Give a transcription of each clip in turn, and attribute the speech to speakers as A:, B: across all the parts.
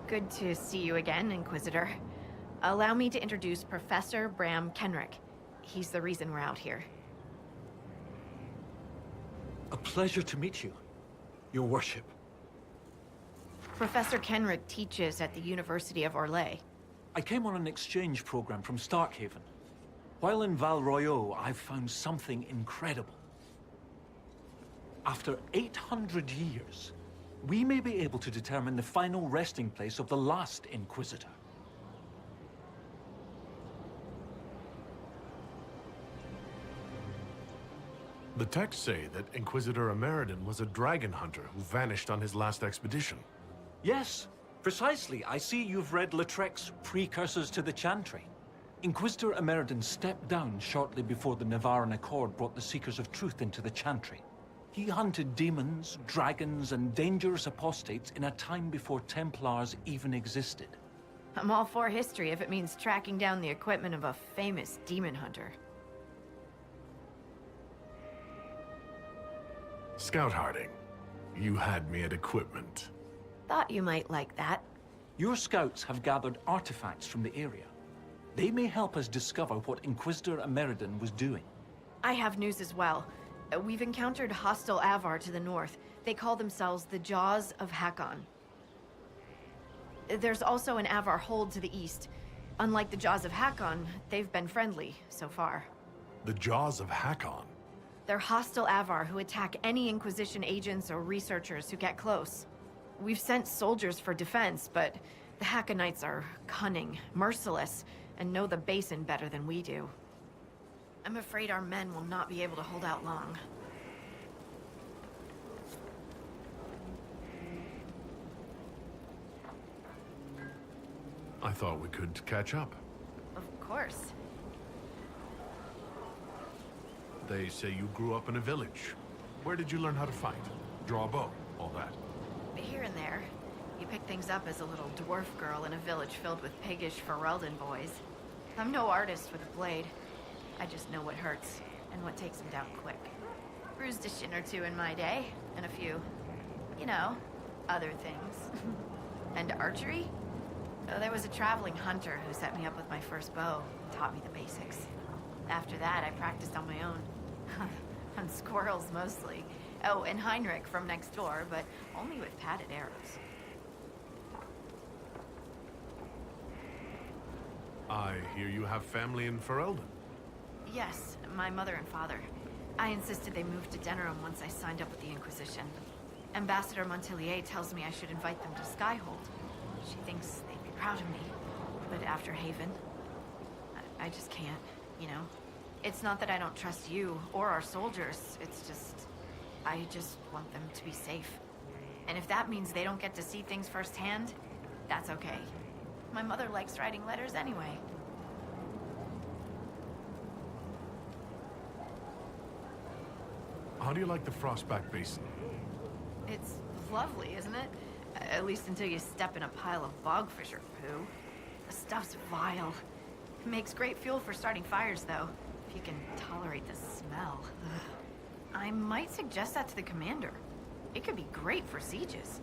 A: Good to see you again, Inquisitor. Allow me to introduce Professor Bram Kenrick. He's the reason we're out here.
B: A pleasure to meet you, Your Worship.
A: Professor Kenrick teaches at the University of Orlais.
B: I came on an exchange program from Starkhaven. While in Val Royeaux, I've found something incredible. After 800 years, we may be able to determine the final resting place of the last Inquisitor.
C: The texts say that Inquisitor Ameridan was a dragon hunter who vanished on his last expedition.
B: Yes, precisely. I see you've read Lautrec's Precursors to the Chantry. Inquisitor Ameridan stepped down shortly before the Nevarran Accord brought the Seekers of Truth into the Chantry. He hunted demons, dragons, and dangerous apostates in a time before Templars even existed.
A: I'm all for history if it means tracking down the equipment of a famous demon hunter.
C: Scout Harding, you had me at equipment.
A: Thought you might like that.
B: Your scouts have gathered artifacts from the area. They may help us discover what Inquisitor Ameridan was doing.
A: I have news as well. We've encountered hostile Avar to the north. They call themselves the Jaws of Hakkon. There's also an Avar hold to the east. Unlike the Jaws of Hakkon, they've been friendly so far.
C: The Jaws of Hakkon?
A: They're hostile Avar who attack any Inquisition agents or researchers who get close. We've sent soldiers for defense, but the Hakkonites are cunning, merciless, and know the basin better than we do. I'm afraid our men will not be able to hold out long.
C: I thought we could catch up.
A: Of course.
C: They say you grew up in a village. Where did you learn how to fight? Draw a bow, all that?
A: Here and there. You pick things up as a little dwarf girl in a village filled with piggish Ferelden boys. I'm no artist with a blade. I just know what hurts, and what takes them down quick. Bruised a shin or two in my day, and a few, you know, other things. And archery? Oh, there was a traveling hunter who set me up with my first bow, and taught me the basics. After that, I practiced on my own. On squirrels, mostly. Oh, and Heinrich from next door, but only with padded arrows.
C: I hear you have family in Ferelden.
A: Yes, my mother and father. I insisted they moved to Denerim once I signed up with the Inquisition. Ambassador Montillier tells me I should invite them to Skyhold. She thinks they'd be proud of me. But after Haven, I just can't, you know? It's not that I don't trust you or our soldiers, it's just... I just want them to be safe. And if that means they don't get to see things firsthand, that's okay. My mother likes writing letters anyway.
C: How do you like the Frostback Basin?
A: It's lovely, isn't it? At least until you step in a pile of bogfish or poo. The stuff's vile. It makes great fuel for starting fires, though, if you can tolerate the smell. Ugh. I might suggest that to the commander. It could be great for sieges.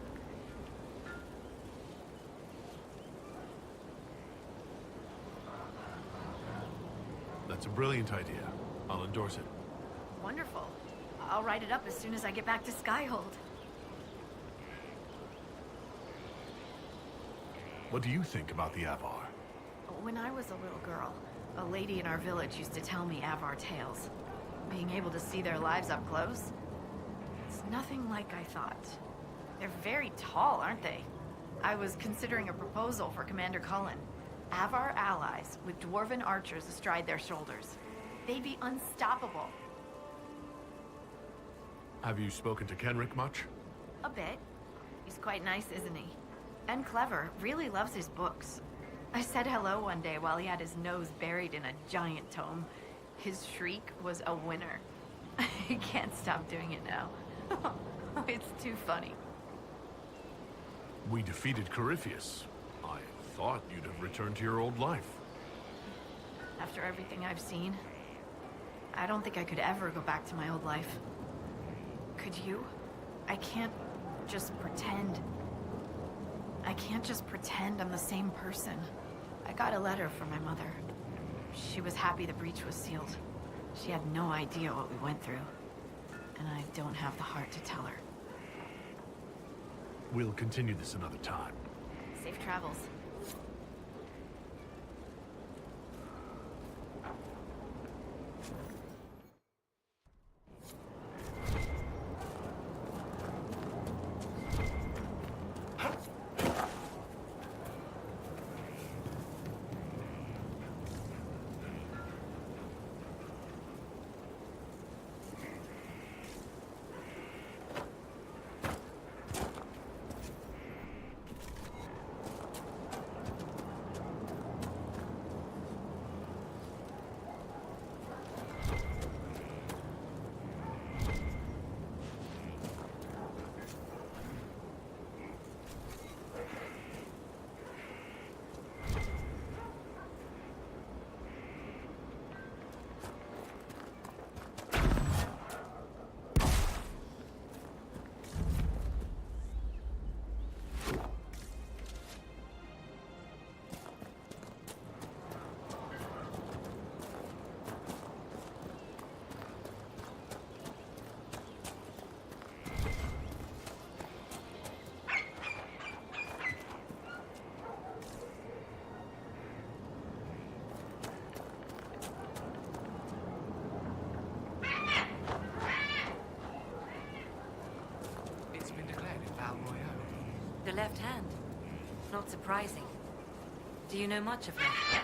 C: That's a brilliant idea. I'll endorse it.
A: Wonderful. I'll write it up as soon as I get back to Skyhold.
C: What do you think about the Avar?
A: When I was a little girl, a lady in our village used to tell me Avar tales. Being able to see their lives up close, it's nothing like I thought. They're very tall, aren't they? I was considering a proposal for Commander Cullen. Avar allies with dwarven archers astride their shoulders. They'd be unstoppable.
C: Have you spoken to Kenrick much?
A: A bit. He's quite nice, isn't he? And clever, really loves his books. I said hello one day while he had his nose buried in a giant tome. His shriek was a winner. I can't stop doing it now. It's too funny.
C: We defeated Corypheus. I thought you'd have returned to your old life.
A: After everything I've seen, I don't think I could ever go back to my old life. Could you? I can't just pretend. I can't just pretend I'm the same person. I got a letter from my mother. She was happy the breach was sealed. She had no idea what we went through. And I don't have the heart to tell her.
C: We'll continue this another time.
A: Safe travels.
D: The left hand. Not surprising. Do you know much of her?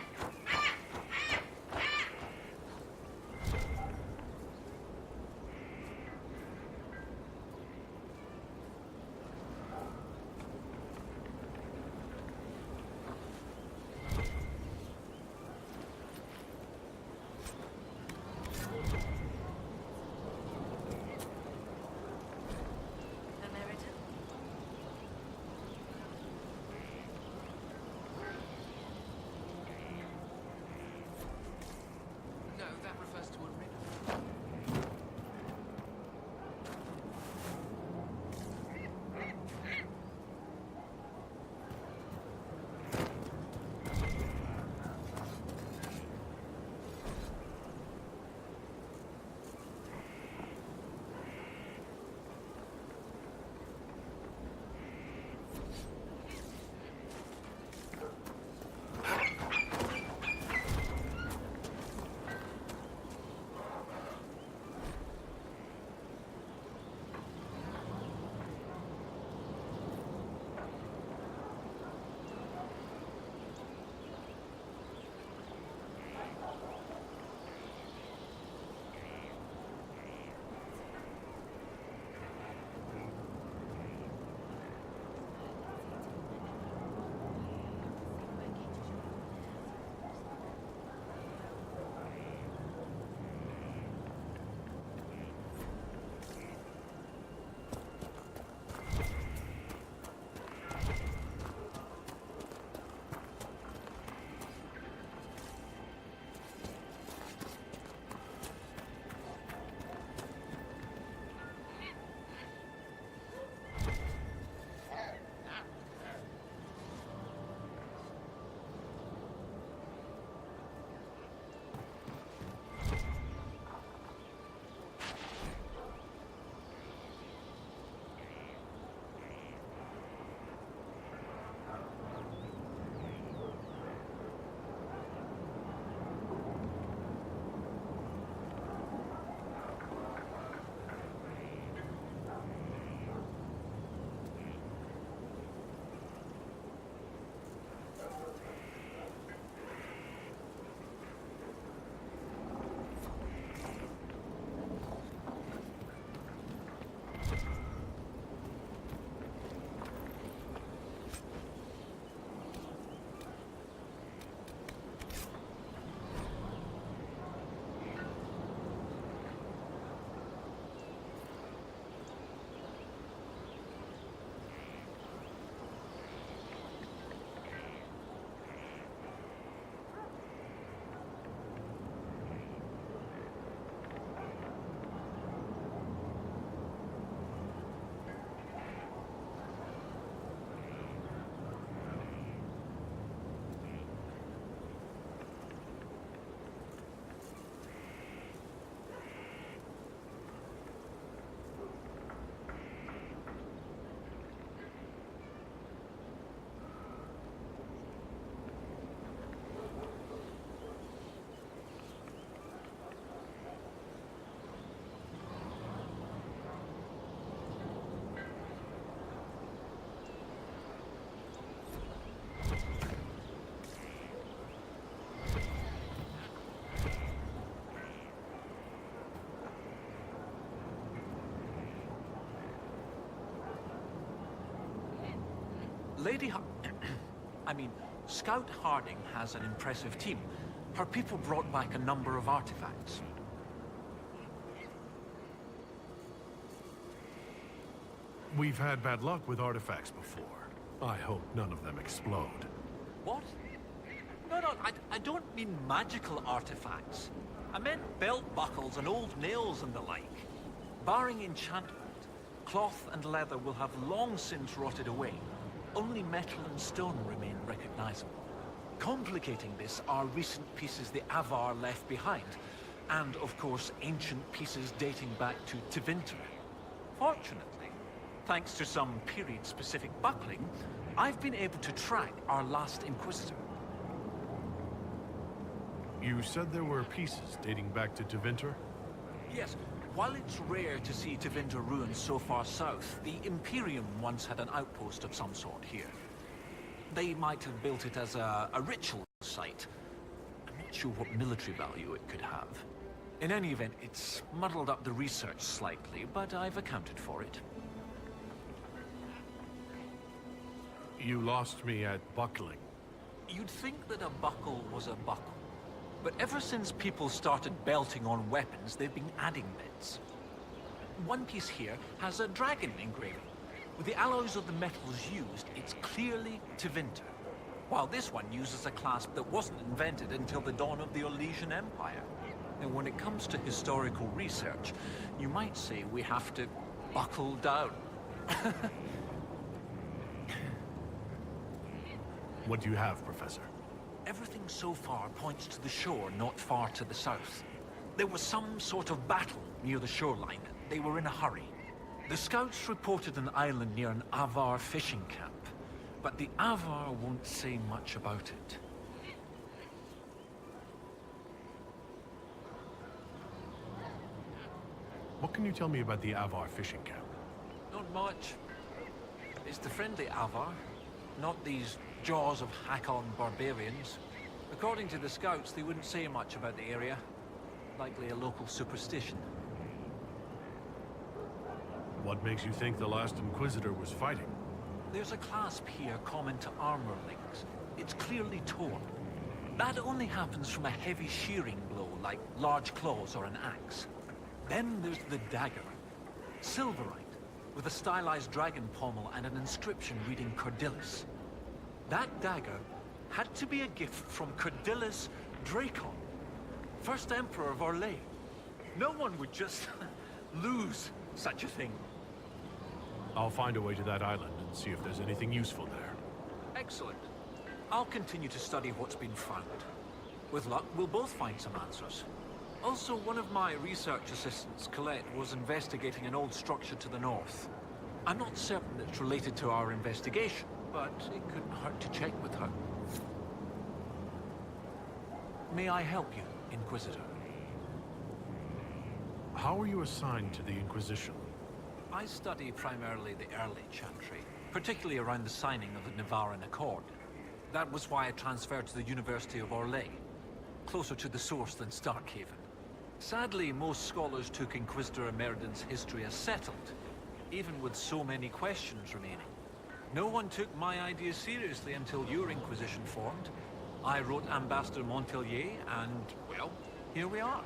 B: Lady Har- I mean, Scout Harding has an impressive team. Her people brought back a number of artifacts.
C: We've had bad luck with artifacts before. I hope none of them explode.
B: What? No, I don't mean magical artifacts. I meant belt buckles and old nails and the like. Barring enchantment, cloth and leather will have long since rotted away. Only metal and stone remain recognizable. Complicating this are recent pieces the Avar left behind, and of course ancient pieces dating back to Tevinter. Fortunately, thanks to some period-specific buckling, I've been able to track our last Inquisitor.
C: You said there were pieces dating back to Tevinter?
B: Yes, while it's rare to see Tevinter ruins so far south, the Imperium once had an outpost of some sort here. They might have built it as a ritual site. I'm not sure what military value it could have. In any event, it's muddled up the research slightly, but I've accounted for it.
C: You lost me at buckling.
B: You'd think that a buckle was a buckle. But ever since people started belting on weapons, they've been adding bits. One piece here has a dragon engraving. With the alloys of the metals used, it's clearly Tevinter. While this one uses a clasp that wasn't invented until the dawn of the Orlesian Empire. And when it comes to historical research, you might say we have to buckle down.
C: What do you have, Professor?
B: Everything so far points to the shore not far to the south. There was some sort of battle near the shoreline. They were in a hurry. The scouts reported an island near an Avar fishing camp, but the Avar won't say much about it.
C: What can you tell me about the Avar fishing camp?
B: Not much. It's the friendly Avar, not these jaws of Hakkon barbarians. According to the scouts, they wouldn't say much about the area. Likely a local superstition.
C: What makes you think the last Inquisitor was fighting?
B: There's a clasp here common to armorlings. It's clearly torn. That only happens from a heavy shearing blow, like large claws or an axe. Then there's the dagger. Silverite, with a stylized dragon pommel and an inscription reading Cordilis. That dagger had to be a gift from Cordilis Dracon, first Emperor of Orlais. No one would just lose such a thing.
C: I'll find a way to that island and see if there's anything useful there.
B: Excellent. I'll continue to study what's been found. With luck, we'll both find some answers. Also, one of my research assistants, Colette, was investigating an old structure to the north. I'm not certain it's related to our investigation, but it couldn't hurt to check with her. May I help you, Inquisitor?
C: How were you assigned to the Inquisition?
B: I study primarily the early Chantry, particularly around the signing of the Navaran Accord. That was why I transferred to the University of Orlais, closer to the source than Starkhaven. Sadly, most scholars took Inquisitor Emeridon's history as settled, even with so many questions remaining. No one took my ideas seriously until your Inquisition formed. I wrote Ambassador Montpellier, and, well, here we are.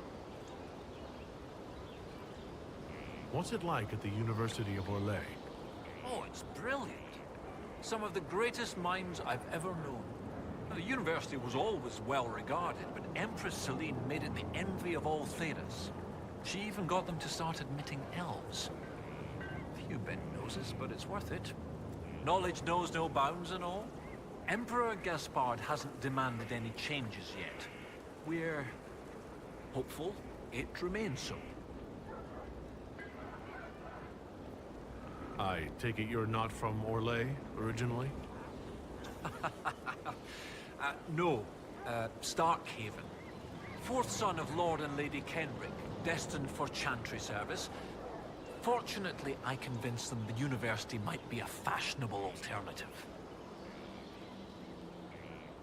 C: What's it like at the University of Orlais?
B: Oh, it's brilliant. Some of the greatest minds I've ever known. Now, the university was always well regarded, but Empress Celine made it the envy of all Thedas. She even got them to start admitting elves. Few bent noses, but it's worth it. Knowledge knows no bounds and all. Emperor Gaspard hasn't demanded any changes yet. We're hopeful it remains so.
C: I take it you're not from Orlais, originally?
B: No. Starkhaven. Fourth son of Lord and Lady Kenrick, destined for Chantry service. Fortunately, I convinced them the university might be a fashionable alternative.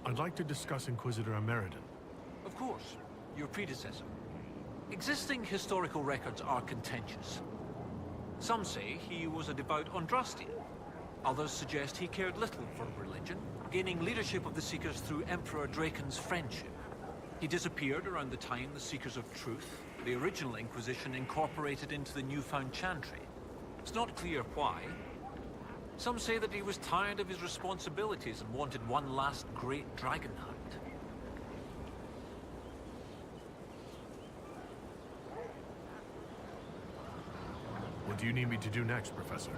C: I'd like to discuss Inquisitor Emeridon.
B: Of course, your predecessor. Existing historical records are contentious. Some say he was a devout Andrastian. Others suggest he cared little for religion, gaining leadership of the Seekers through Emperor Draken's friendship. He disappeared around the time the Seekers of Truth, the original Inquisition, incorporated into the newfound Chantry. It's not clear why. Some say that he was tired of his responsibilities and wanted one last great dragon hunt.
C: What do you need me to do next, Professor?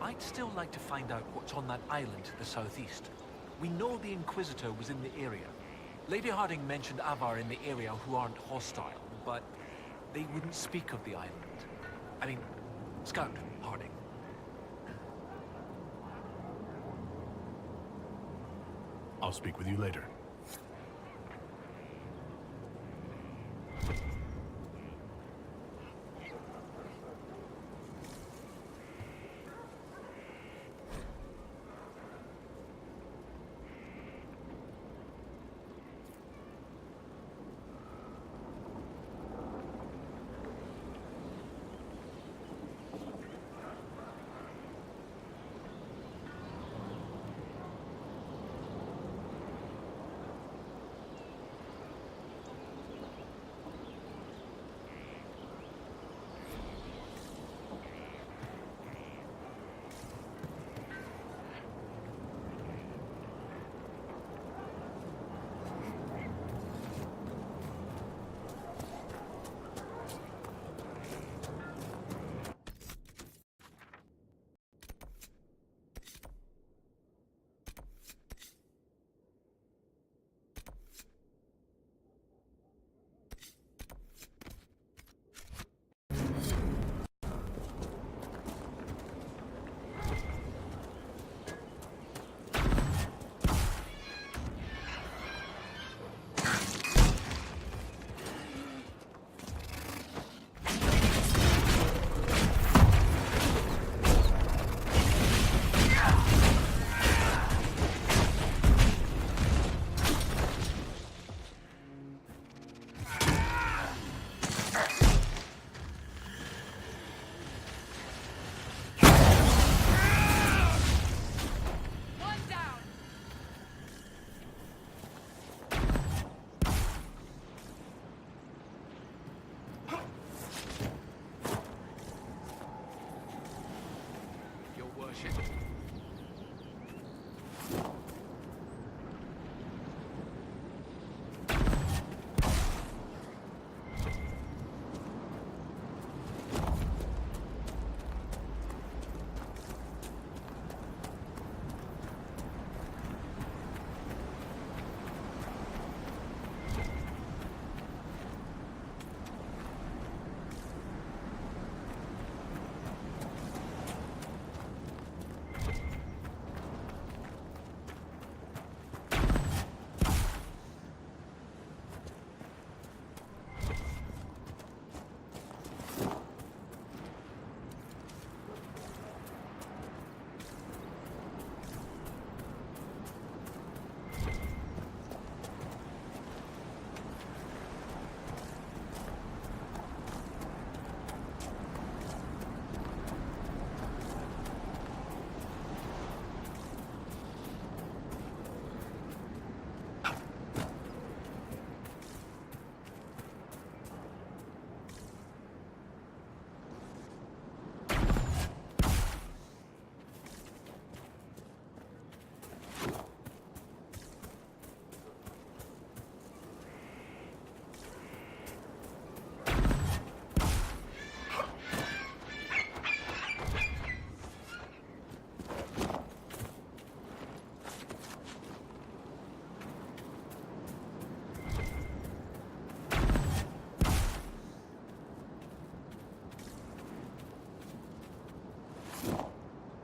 B: I'd still like to find out what's on that island to the southeast. We know the Inquisitor was in the area. Lady Harding mentioned Avar in the area who aren't hostile, but they wouldn't speak of the island. I mean, Scout Harding.
C: I'll speak with you later.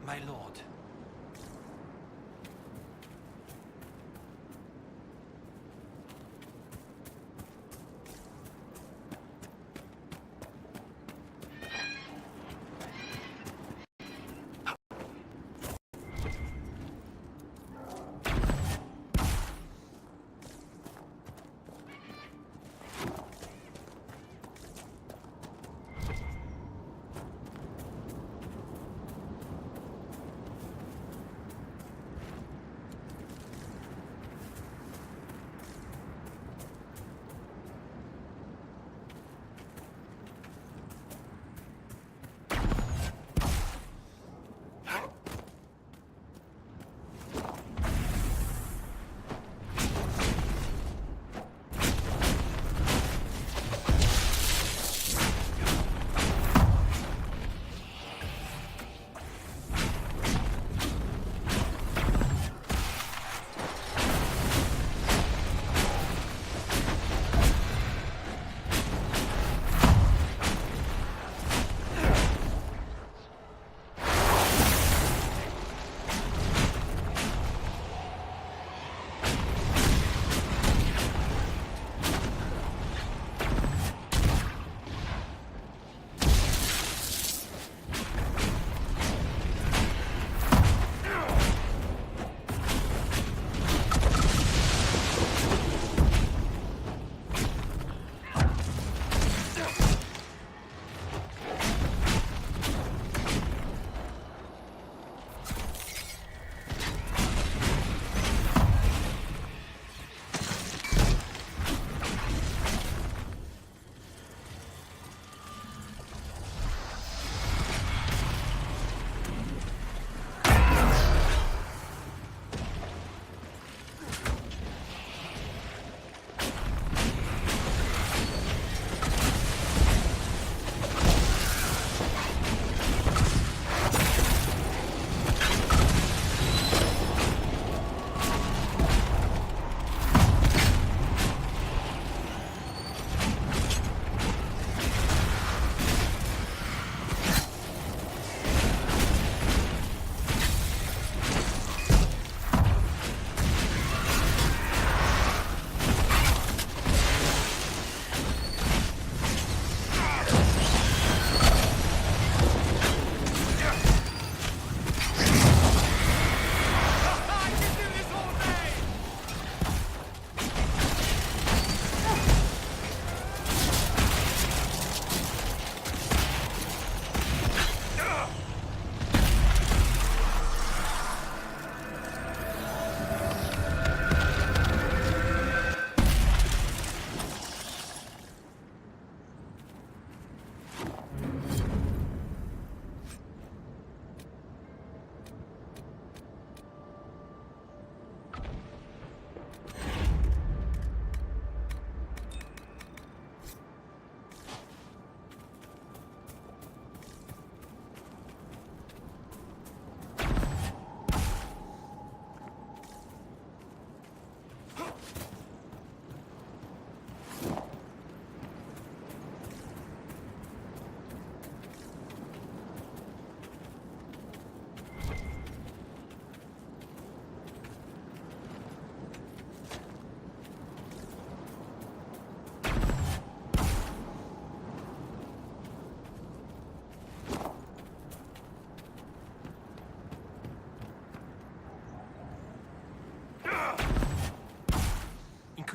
B: My lord.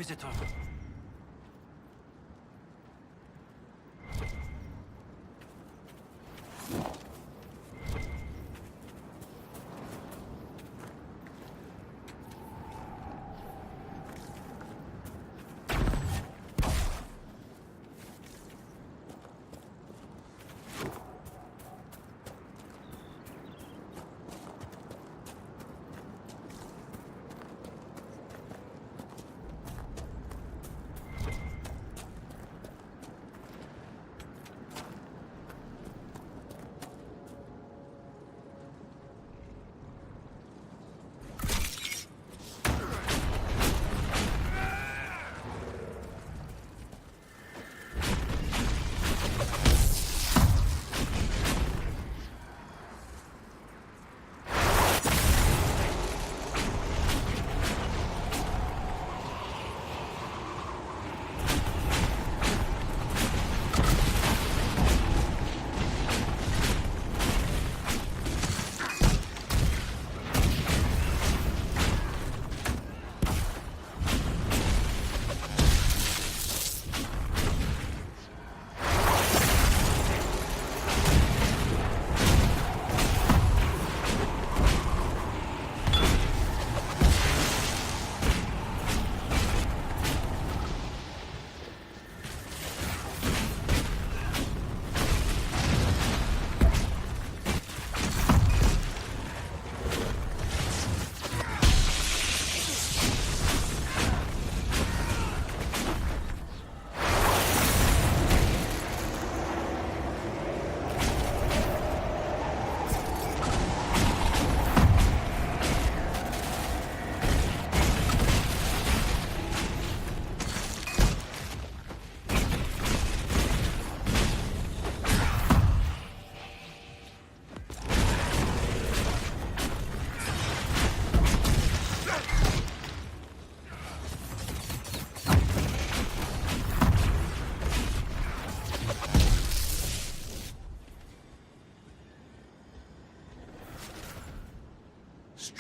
B: Inquisitor.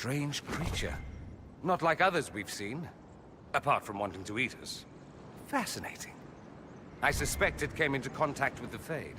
E: Strange creature. Not like others we've seen. Apart from wanting to eat us. Fascinating. I suspect it came into contact with the Fade.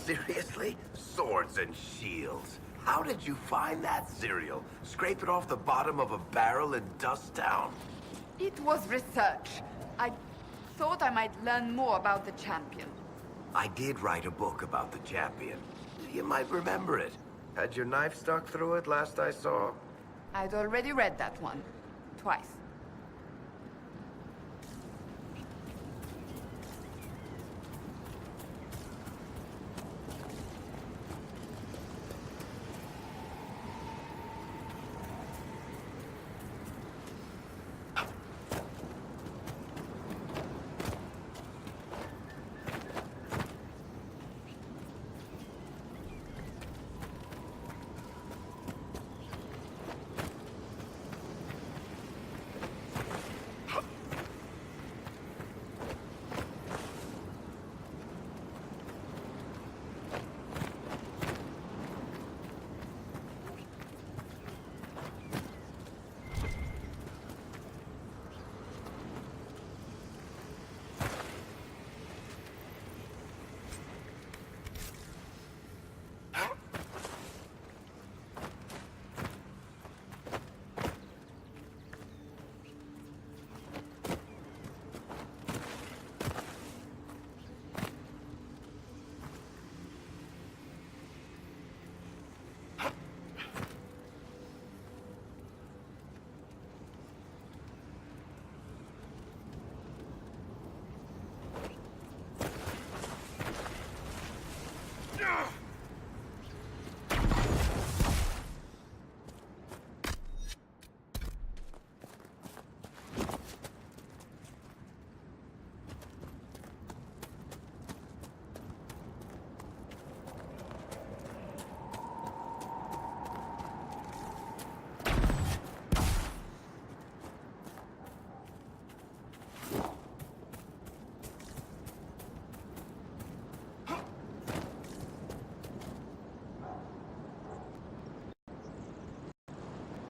F: Seriously? Swords and shields. How did you find that cereal? Scrape it off the bottom of a barrel in Dusttown?
G: It was research. I thought I might learn more about the champion.
F: I did write a book about the champion. You might remember it. Had your knife stuck through it last I saw?
G: I'd already read that one. Twice.